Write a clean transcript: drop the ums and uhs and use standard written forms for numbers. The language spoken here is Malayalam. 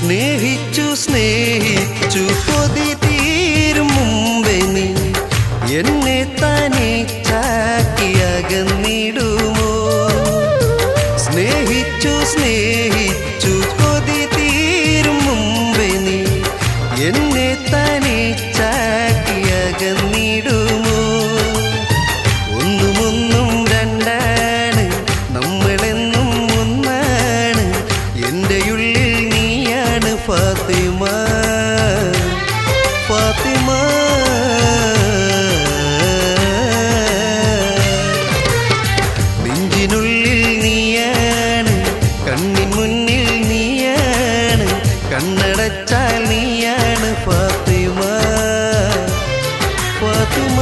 സ്നേഹിച്ചു കൊതി തീരും മുമ്പേ നീ എന്നെ തനിച്ചാക്കി അകന്നിടുമോ? സ്നേഹിച്ചു കൊതി തീരും മുമ്പേ നീ എന്നെ തനിച്ചാക്കി അകന്നിടുമോ? ഒന്നും രണ്ടാണ്, നമ്മളെന്നും ഒന്നാണ്. എൻ്റെ ഉള്ളിൽ നീയാണ് ഫാത്തിമ, ഫാത്തിമ. നെഞ്ചിനുള്ളിൽ നീയാണ്, കണ്ണിൻ മുന്നിൽ നീയാണ്, കണ്ണടച്ചാൽ നീയാണ് ഫാത്തിമ, ഫാത്തിമ.